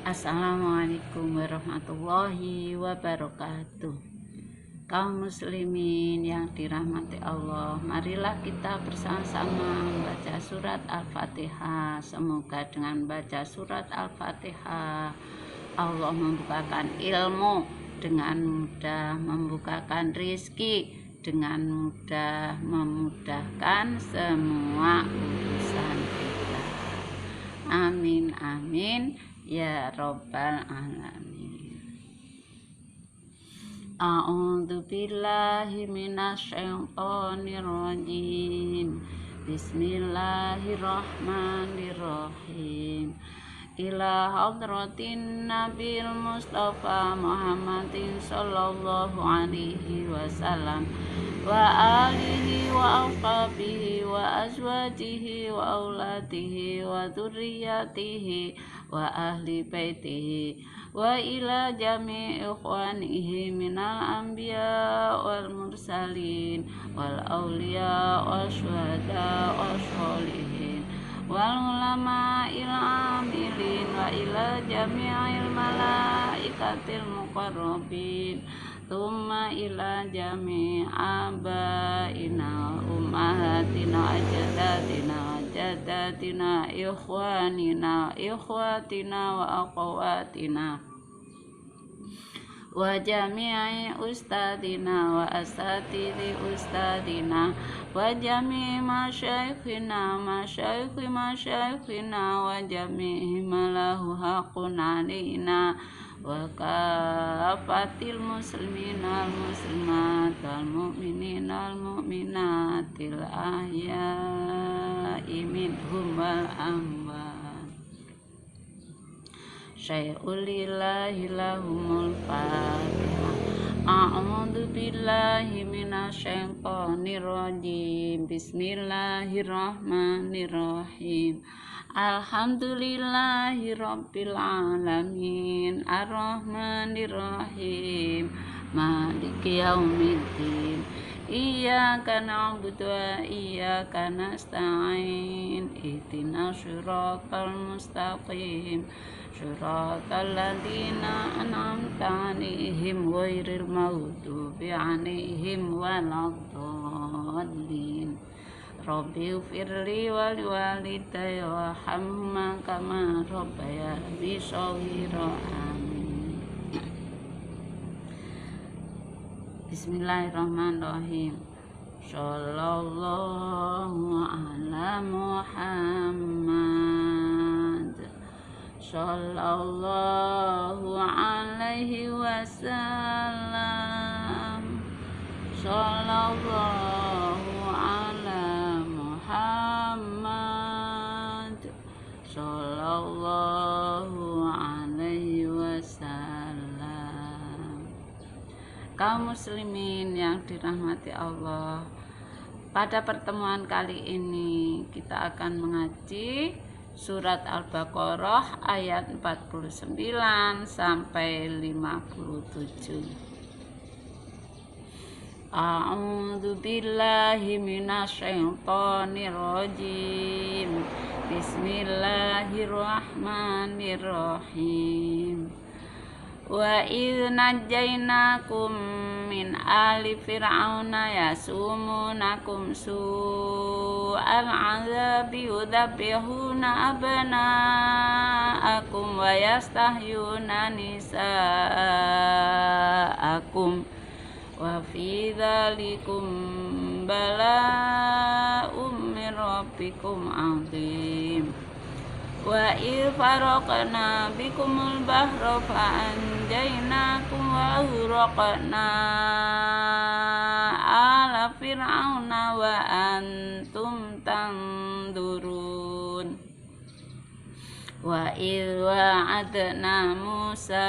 Assalamualaikum warahmatullahi wabarakatuh. Kaum muslimin yang dirahmati Allah, marilah kita bersama-sama membaca surat Al-Fatihah. Semoga dengan baca surat Al-Fatihah Allah membukakan ilmu dengan mudah, membukakan rizki dengan mudah, memudahkan semua urusan kita. Amin amin ya Rabbal Alamin. A'udzu billahi minasyaitonir rajim. Bismillahirrahmanirrahim. Ila hadratin Nabil Mustafa Muhammadin sallallahu alaihi wasallam wa alihi wa ashabihi wa azwajihi wa auladihi wa dzurriyyatihi wa ahli baitihi wa ila jami'i ikhwanihi minal anbiya wal mursalin wal awliya wal syuhada wal sholihin wal ulama il amilin wa ila jami'il malaikatil muqarrabin thumma ila jami'i abaina ummahatina ajdatina jaddatina ikhwanina ikhwatina wa akhwatina wa jami'i ustadina wa asatidhi ustadina wa jami'i masyaikhina masyaikhi masyaikhina wa jami'i malahu haqqun alaina wa kafatil muslimina al muslimat wal mu'minina al mu'minatil ahya'i minhum wal amwat. Syai'ul lillahi lahumul fatihah. A'udzu billahi minasyaitonir rajim. Bismillahirrahmanirrahim. Alhamdulillahi rabbil alamin. Arrahmanirrahim. Maliki yaumiddin. Iyyaka na'budu wa iyyaka nasta'in. Ihdinas siratal mustaqim. Siratal ladzina an'amta 'alaihim ghairil maghdubi 'alaihim waladdallin. Rabbi ighfirli wa liwalidayya warhamhuma kama rabbayani shaghira. Amin. Bismillahirrahmanirrahim. Shallallahu ala Muhammad sallallahu alaihi wasallam. Sallallahu ala Muhammad sallallahu alaihi wasallam. Kaum muslimin yang dirahmati Allah, pada pertemuan kali ini kita akan mengaji surat Al-Baqarah ayat 49 sampai 57. A'udzu billahi minasyaitonir rajim. Bismillahirrahmanirrahim. Wa idh najjaynakum min ali fir'auna yasumunakum su'al 'adzabi yudhabbihuna abna'akum wa yastahyuna nisa'akum wa fi dzalikum bala'um min rabbikum 'adzim. Wa idh faraqna bikumul bahra fa'anjaynakum wa aghraqna ala fir'auna wa antum tanzurun. Wa idh wa'adna Musa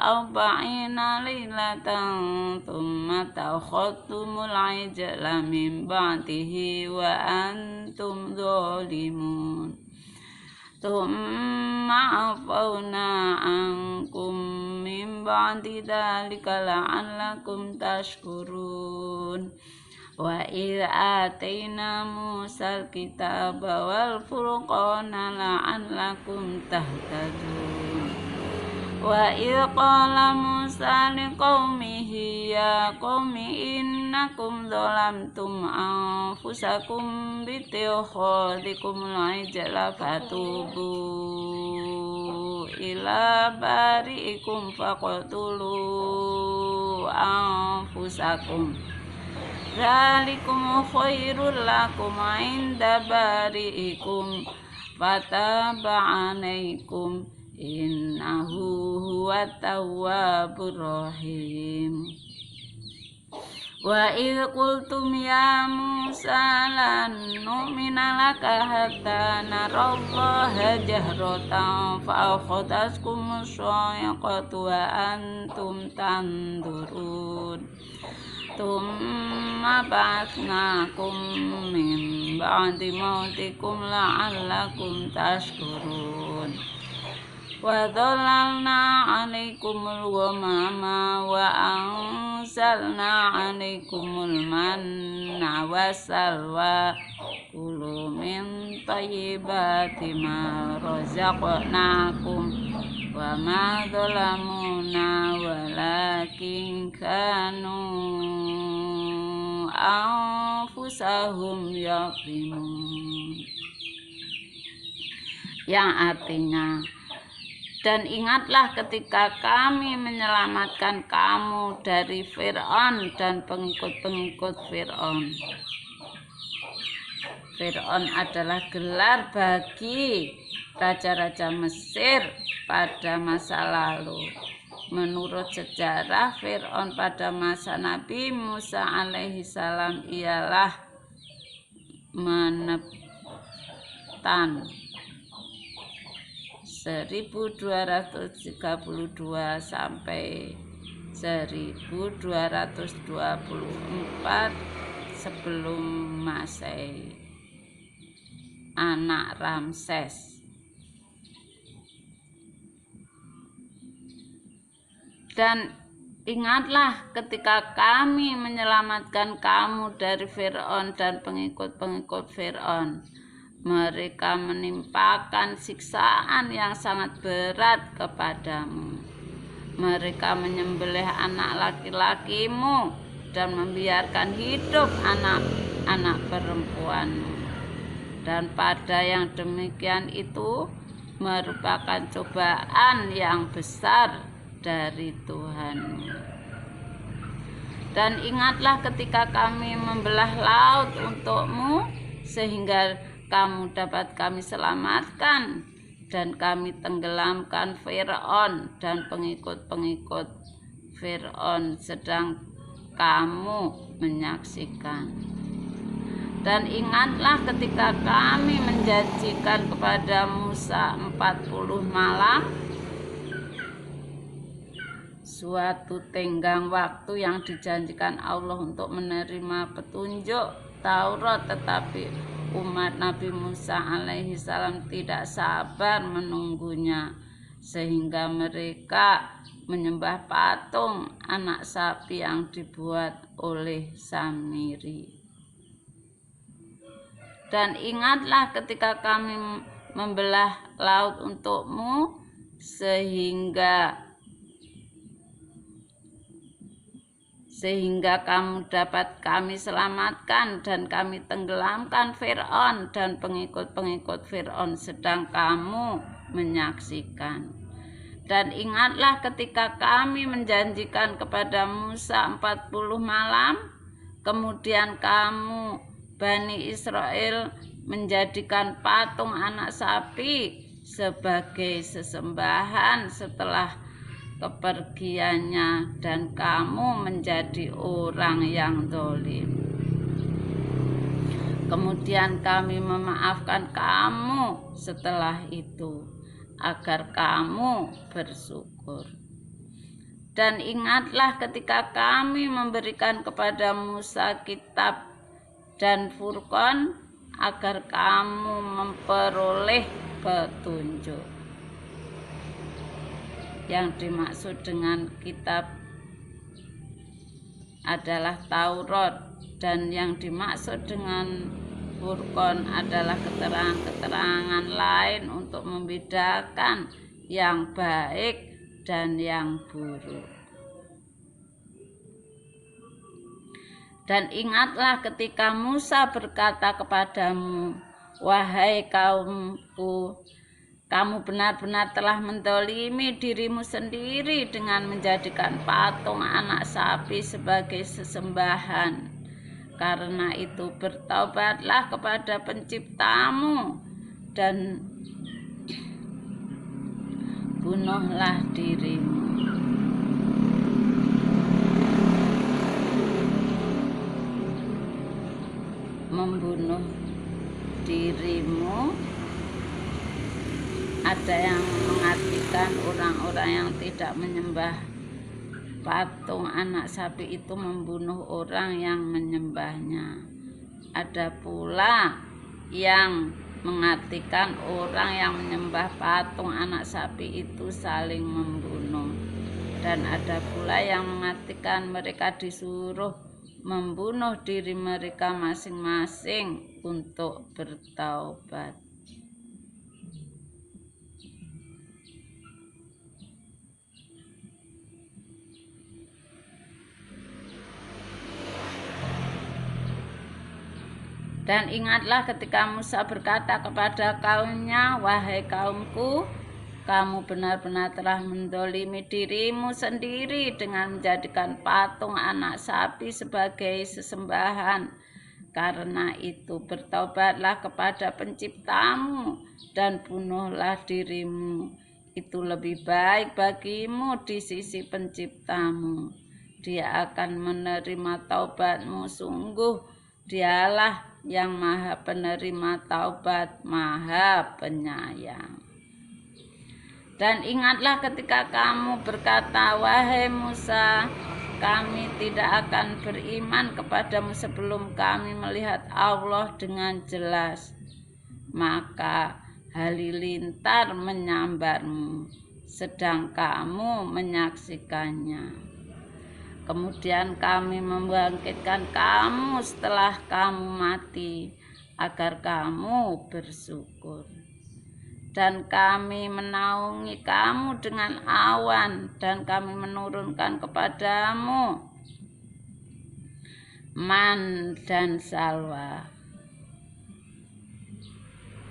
40 lailatan thumma takhadtumul 'ijla min ba'dihi wa antum zalimun. Thumma afawna ankum min ba'di dzalika la'allakum tashkurun. wa idh atayna Musal kitaba wal furqana la'allakum tahtadun wa idh qala Musa liqaumihi ya qaumi innakum zalamtum anfusakum bittikhadhikumul ijla fatubu ila bari'ikum faqtulu anfusakum dzalikum khairul lakum 'inda bari'ikum fataba 'alaikum innahu huwat tawwabur rahim wa idh qultum ya Musa lan nu'mina laka hatta narallaha jahratan fa akhadhatkum as-sa'iqatu wa antum tanzurun thumma ba'atsnakum min ba'di mautikum la'allakum tashkurun wa dhalalna 'alaikumul ghamama wa anzalna 'alaikumul manna wassalwa kulu min thayyibati ma razaqnakum wa ma dhalamuna walakin kanu anfusahum yadhlimun, yang artinya, dan ingatlah ketika kami menyelamatkan kamu dari Fir'aun dan pengikut-pengikut Fir'aun. Fir'aun adalah gelar bagi raja-raja Mesir pada masa lalu. Menurut sejarah, Fir'aun pada masa Nabi Musa alaihissalam ialah meneptan 1232 sampai 1224 sebelum Masehi, anak Ramses. Dan ingatlah ketika kami menyelamatkan kamu dari Fir'aun dan pengikut-pengikut Fir'aun. Mereka menimpakan siksaan yang sangat berat kepadamu. Mereka menyembelih anak laki-lakimu dan membiarkan hidup anak-anak perempuanmu. Dan pada yang demikian itu merupakan cobaan yang besar dari Tuhan. Dan ingatlah ketika kami membelah laut untukmu sehingga kamu dapat kami selamatkan dan kami tenggelamkan Fir'aun dan pengikut-pengikut Fir'aun sedang kamu menyaksikan. Dan ingatlah ketika kami menjanjikan kepada Musa 40 malam suatu tenggang waktu yang dijanjikan Allah untuk menerima petunjuk Taurat, tetapi umat Nabi Musa alaihissalam tidak sabar menunggunya sehingga mereka menyembah patung anak sapi yang dibuat oleh Samiri. Dan ingatlah ketika kami membelah laut untukmu sehingga kamu dapat kami selamatkan dan kami tenggelamkan Fir'aun dan pengikut-pengikut Fir'aun sedang kamu menyaksikan. Dan ingatlah ketika kami menjanjikan kepada Musa 40 malam, kemudian kamu Bani Israel menjadikan patung anak sapi sebagai sesembahan setelah kepergiannya dan kamu menjadi orang yang zalim. Kemudian kami memaafkan kamu setelah itu agar kamu bersyukur. Dan ingatlah ketika kami memberikan kepada Musa kitab dan Furqan agar kamu memperoleh petunjuk. Yang dimaksud dengan kitab adalah Taurat Dan yang dimaksud dengan Furqan adalah keterangan-keterangan lain untuk membedakan yang baik dan yang buruk. Dan ingatlah ketika Musa berkata kepadamu, wahai kaumku, kamu benar-benar telah mendolimi dirimu sendiri dengan menjadikan patung anak sapi sebagai sesembahan. Karena itu bertaubatlah kepada penciptamu dan bunuhlah dirimu. Membunuh dirimu ada yang mengartikan orang-orang yang tidak menyembah patung anak sapi itu membunuh orang yang menyembahnya. Ada pula yang mengartikan orang yang menyembah patung anak sapi itu saling membunuh. Dan ada pula yang mengartikan mereka disuruh membunuh diri mereka masing-masing untuk bertaubat. Dan ingatlah ketika Musa berkata kepada kaumnya, wahai kaumku, kamu benar-benar telah mendolimi dirimu sendiri dengan menjadikan patung anak sapi sebagai sesembahan. Karena itu bertaubatlah kepada penciptamu dan bunuhlah dirimu. Itu lebih baik bagimu di sisi penciptamu. Dia akan menerima taubatmu, sungguh Dialah yang Maha Penerima Taubat, Maha Penyayang. Dan ingatlah ketika kamu berkata, wahai Musa, kami tidak akan beriman kepadamu sebelum kami melihat Allah dengan jelas. Maka halilintar menyambarmu, sedang kamu menyaksikannya. Kemudian kami membangkitkan kamu setelah kamu mati, agar kamu bersyukur. Dan kami menaungi kamu dengan awan, dan kami menurunkan kepadamu man dan salwa.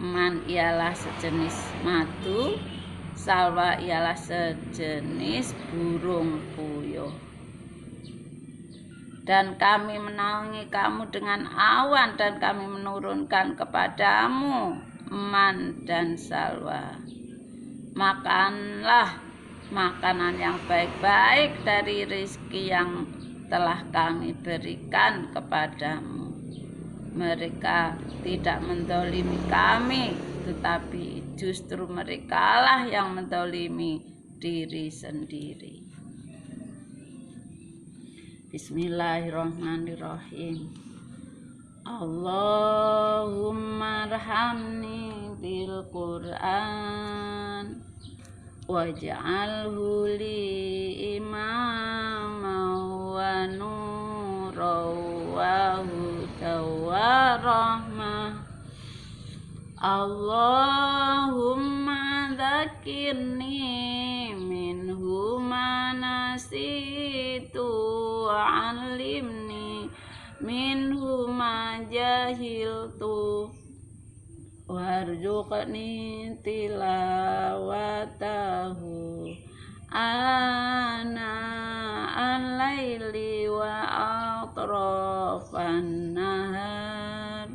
Man ialah sejenis madu, salwa ialah sejenis burung puyuh. Dan kami menaungi kamu dengan awan, dan kami menurunkan kepadamu man dan salwa. Makanlah makanan yang baik-baik dari rezeki yang telah kami berikan kepadamu. Mereka tidak mendolimi kami, tetapi justru merekalah yang mendolimi diri sendiri. Bismillahirrahmanirrahim. Allahumma arhamni bil Qur'an waj'alhu li imaman wa nuran wa hudan wa rahmah. Allahumma dzakirni minhu ma nasitu wa'allimni minhu ma jahiltu warzuqni tilawatahu ana al-laili wa atrafan nahar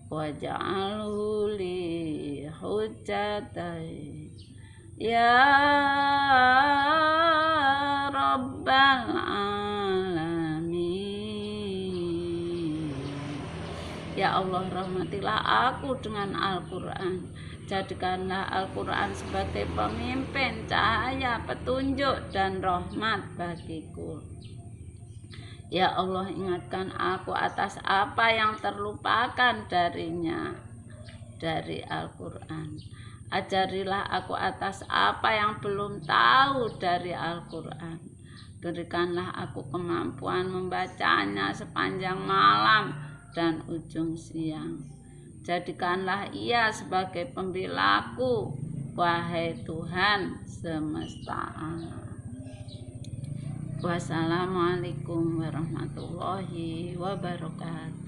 waj'alhu li hujjatai ya Rabbal alamin. Ya Allah, rahmatilah aku dengan Al-Quran. Jadikanlah Al-Quran sebagai pemimpin, cahaya, petunjuk, dan rahmat bagiku. Ya Allah, ingatkan aku atas apa yang terlupakan darinya, dari Al-Quran. Ajarilah aku atas apa yang belum tahu dari Al-Quran. Berikanlah aku kemampuan membacanya sepanjang malam dan ujung siang. Jadikanlah ia sebagai pembelaku, wahai Tuhan semesta alam. Wassalamualaikum warahmatullahi wabarakatuh.